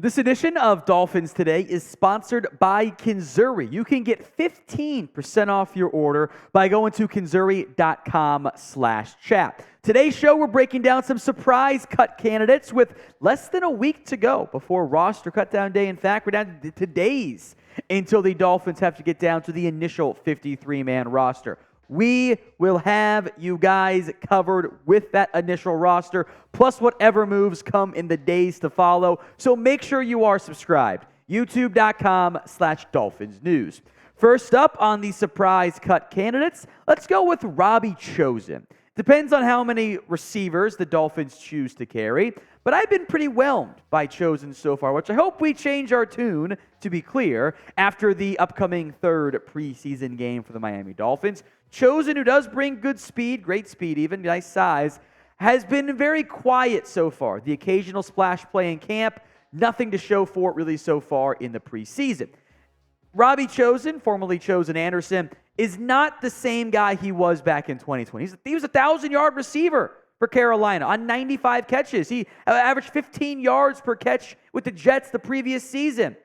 This edition of Dolphins Today is sponsored by Kinzuri. You can get 15% off your order by going to kinzuri.com/chat. Today's show, we're breaking down some surprise cut candidates with less than a week to go before roster cutdown day. In fact, we're down to days until the Dolphins have to get down to the initial 53-man roster. We will have you guys covered with that initial roster, plus whatever moves come in the days to follow. So make sure you are subscribed. YouTube.com/Dolphins News. First up on the surprise cut candidates, let's go with Robbie Chosen. Depends on how many receivers the Dolphins choose to carry, but I've been pretty whelmed by Chosen so far, which I hope we change our tune, to be clear, after the upcoming third preseason game for the Miami Dolphins. Chosen, who does bring good speed, great speed even, nice size, has been very quiet so far. The occasional splash play in camp, nothing to show for it really so far in the preseason. Robbie Chosen, formerly Chosen Anderson, is not the same guy he was back in 2020. He was a 1,000-yard receiver for Carolina on 95 catches. He averaged 15 yards per catch with the Jets the previous season.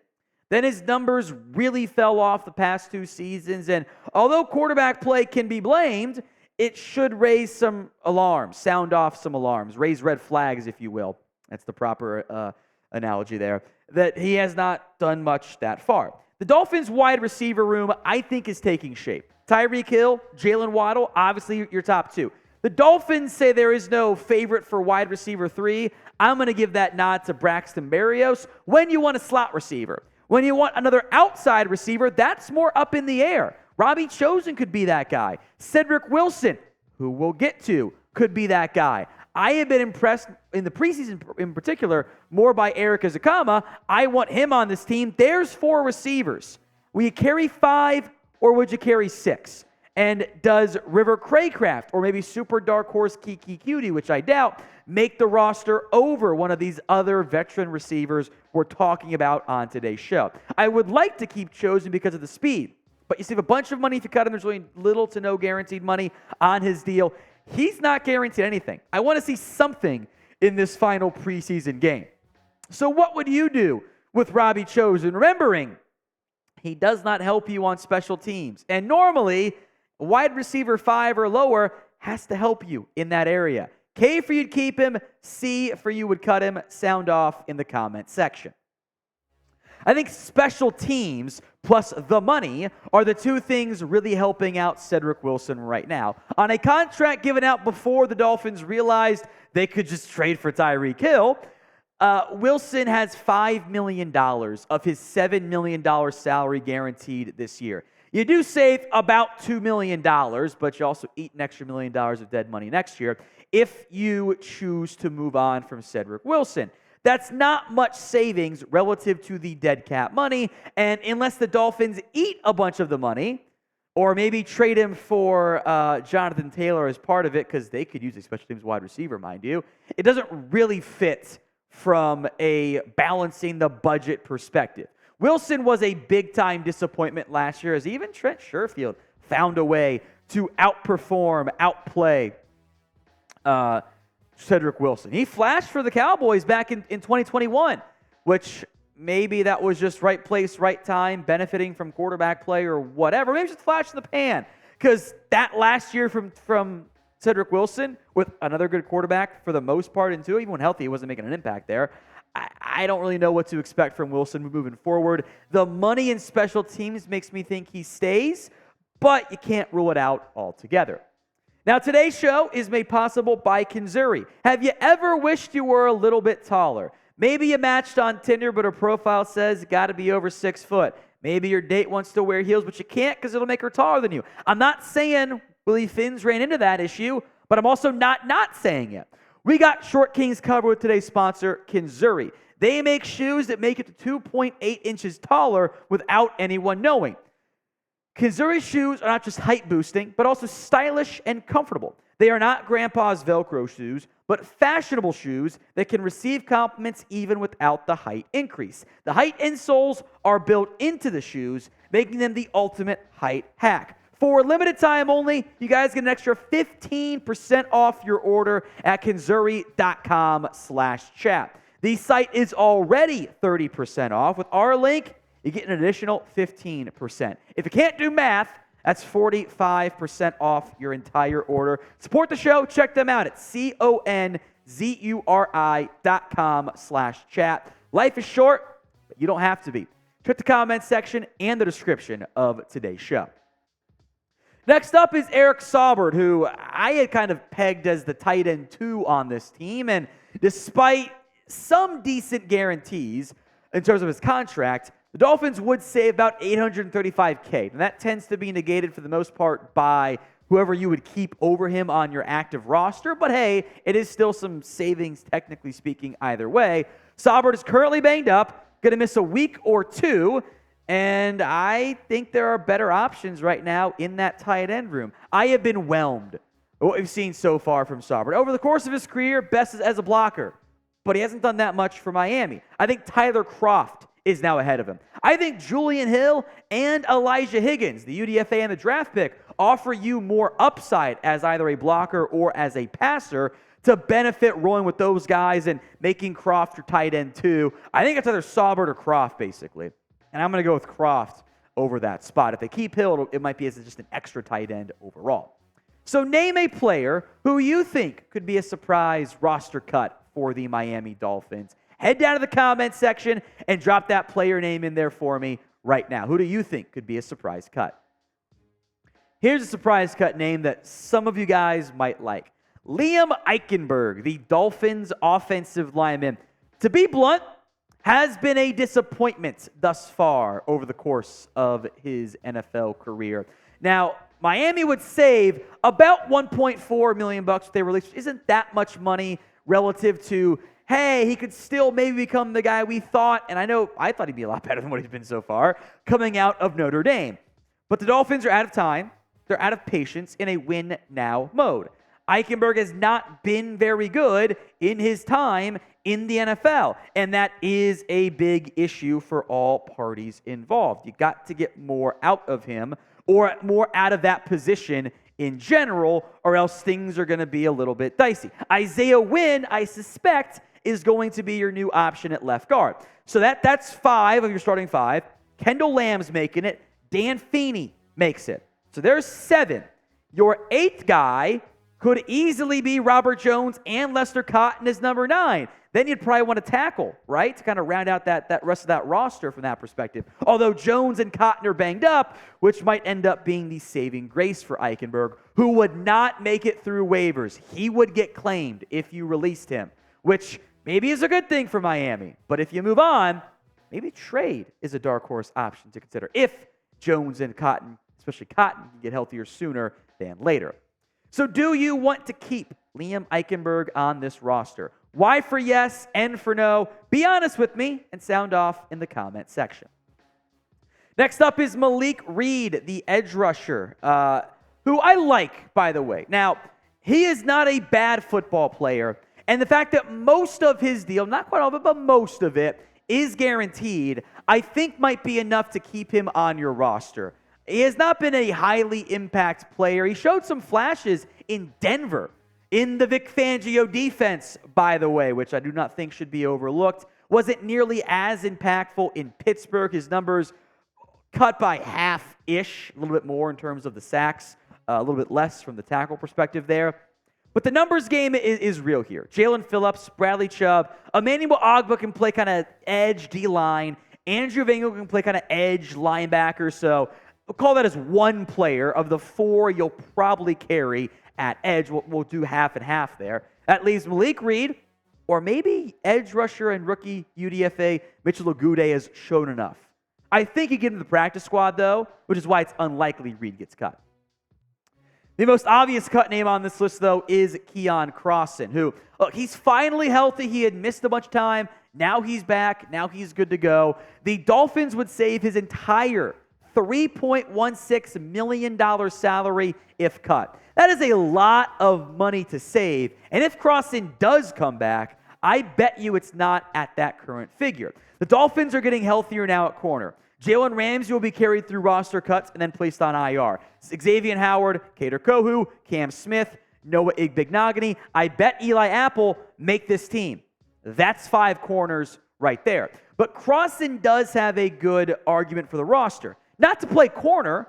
Then his numbers really fell off the past two seasons, and although quarterback play can be blamed, it should raise some alarms, sound off some alarms, raise red flags, if you will. That's the proper analogy there, that he has not done much that far. The Dolphins' wide receiver room, I think, is taking shape. Tyreek Hill, Jalen Waddle, obviously your top two. The Dolphins say there is no favorite for wide receiver 3. I'm going to give that nod to Braxton Berrios. When you want a slot receiver, when you want another outside receiver, that's more up in the air. Robbie Chosen could be that guy. Cedrick Wilson, who we'll get to, could be that guy. I have been impressed in the preseason in particular more by Eric Ezekama. I want him on this team. There's 4 receivers. Will you carry 5 or would you carry 6? And does River Craycraft or maybe super dark horse Kiki Cutie, which I doubt, make the roster over one of these other veteran receivers we're talking about on today's show? I would like to keep Chosen because of the speed, but you save a bunch of money if you cut him. There's really little to no guaranteed money on his deal. He's not guaranteed anything. I want to see something in this final preseason game. So what would you do with Robbie Chosen? Remembering, he does not help you on special teams. And normally, wide receiver 5 or lower has to help you in that area. K for you'd keep him, C for you would cut him. Sound off in the comment section. I think special teams plus the money are the two things really helping out Cedrick Wilson right now. On a contract given out before the Dolphins realized they could just trade for Tyreek Hill, Wilson has $5 million of his $7 million salary guaranteed this year. You do save about $2 million, but you also eat an extra $1 million of dead money next year if you choose to move on from Cedrick Wilson. That's not much savings relative to the dead cap money, and unless the Dolphins eat a bunch of the money, or maybe trade him for Jonathan Taylor as part of it, because they could use a special teams wide receiver, mind you, it doesn't really fit from a balancing the budget perspective. Wilson was a big-time disappointment last year, as even Trent Sherfield found a way to outperform, outplay Cedrick Wilson. He flashed for the Cowboys back in 2021, which maybe that was just right place, right time, benefiting from quarterback play or whatever. Maybe just flash in the pan, because that last year from Cedrick Wilson with another good quarterback for the most part, and even when healthy, he wasn't making an impact there. I don't really know what to expect from Wilson moving forward. The money in special teams makes me think he stays, but you can't rule it out altogether. Now, today's show is made possible by Kinzuri. Have you ever wished you were a little bit taller? Maybe you matched on Tinder, but her profile says you got to be over 6 foot. Maybe your date wants to wear heels, but you can't because it'll make her taller than you. I'm not saying Willie Finns ran into that issue, but I'm also not saying it. We got Short Kings covered with today's sponsor, Kinzuri. They make shoes that make it to 2.8 inches taller without anyone knowing. Kinzuri shoes are not just height boosting, but also stylish and comfortable. They are not grandpa's Velcro shoes, but fashionable shoes that can receive compliments even without the height increase. The height insoles are built into the shoes, making them the ultimate height hack. For a limited time only, you guys get an extra 15% off your order at kinzuri.com/chat. The site is already 30% off. With our link, you get an additional 15%. If you can't do math, that's 45% off your entire order. Support the show. Check them out at conzuri.com/chat. Life is short, but you don't have to be. Check the comments section and the description of today's show. Next up is Eric Saubert, who I had kind of pegged as the tight end 2 on this team. And despite some decent guarantees in terms of his contract, the Dolphins would save about $835K. And that tends to be negated for the most part by whoever you would keep over him on your active roster. But hey, it is still some savings, technically speaking, either way. Saubert is currently banged up, going to miss a week or two. And I think there are better options right now in that tight end room. I have been whelmed with what we've seen so far from Saubert. Over the course of his career, best as a blocker. But he hasn't done that much for Miami. I think Tyler Kroft is now ahead of him. I think Julian Hill and Elijah Higgins, the UDFA and the draft pick, offer you more upside as either a blocker or as a passer to benefit rolling with those guys and making Kroft your tight end 2. I think it's either Saubert or Kroft, basically. And I'm going to go with Kroft over that spot. If they keep Hill, it might be as just an extra tight end overall. So name a player who you think could be a surprise roster cut for the Miami Dolphins. Head down to the comments section and drop that player name in there for me right now. Who do you think could be a surprise cut? Here's a surprise cut name that some of you guys might like. Liam Eichenberg, the Dolphins offensive lineman. To be blunt, has been a disappointment thus far over the course of his NFL career. Now, Miami would save about $1.4 million if they released. Isn't that much money relative to, hey, he could still maybe become the guy we thought, and I thought he'd be a lot better than what he's been so far, coming out of Notre Dame. But the Dolphins are out of time. They're out of patience in a win-now mode. Eichenberg has not been very good in his time in the NFL, and that is a big issue for all parties involved. You got to get more out of him or more out of that position in general, or else things are going to be a little bit dicey. Isaiah Wynn, I suspect, is going to be your new option at left guard. So that's 5 of your starting 5. Kendall Lamb's making it. Dan Feeney makes it. So there's 7. Your 8th guy could easily be Robert Jones and Lester Cotton as number 9. Then you'd probably want to tackle, right, to kind of round out that rest of that roster from that perspective. Although Jones and Cotton are banged up, which might end up being the saving grace for Eichenberg, who would not make it through waivers. He would get claimed if you released him, which maybe is a good thing for Miami. But if you move on, maybe trade is a dark horse option to consider if Jones and Cotton, especially Cotton, can get healthier sooner than later. So do you want to keep Liam Eichenberg on this roster? Y for yes, N for no. Be honest with me and sound off in the comment section. Next up is Malik Reed, the edge rusher, who I like, by the way. Now, he is not a bad football player, and the fact that most of his deal, not quite all of it, but most of it, is guaranteed, I think might be enough to keep him on your roster. He has not been a highly impact player. He showed some flashes in Denver, in the Vic Fangio defense, by the way, which I do not think should be overlooked. Wasn't nearly as impactful in Pittsburgh. His numbers cut by half-ish, a little bit more in terms of the sacks, a little bit less from the tackle perspective there. But the numbers game is real here. Jalen Phillips, Bradley Chubb, Emmanuel Ogbah can play kind of edge D-line. Andrew Vango can play kind of edge linebacker, so we'll call that as one player of the 4 you'll probably carry at edge. We'll do half and half there. That leaves Malik Reed, or maybe edge rusher and rookie UDFA Mitchell Agude has shown enough. I think he get into the practice squad, though, which is why it's unlikely Reed gets cut. The most obvious cut name on this list, though, is Keion Crossen, who, look, he's finally healthy. He had missed a bunch of time. Now he's back. Now he's good to go. The Dolphins would save his entire $3.16 million salary if cut. That is a lot of money to save. And if Crossen does come back, I bet you it's not at that current figure. The Dolphins are getting healthier now at corner. Jalen Ramsey will be carried through roster cuts and then placed on IR. Xavier Howard, Kader Kohu, Cam Smith, Noah Igbignogany. I bet Eli Apple make this team. That's 5 corners right there. But Crossen does have a good argument for the roster. Not to play corner,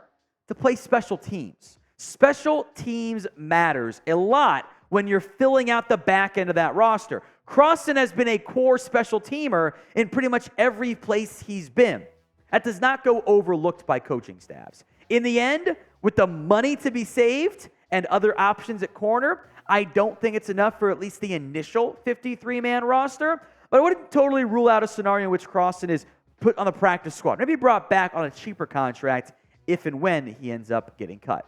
to play special teams. Special teams matters a lot when you're filling out the back end of that roster. Crossen has been a core special teamer in pretty much every place he's been. That does not go overlooked by coaching staffs. In the end, with the money to be saved and other options at corner, I don't think it's enough for at least the initial 53-man roster. But I wouldn't totally rule out a scenario in which Crossen is put on the practice squad. Maybe brought back on a cheaper contract if and when he ends up getting cut.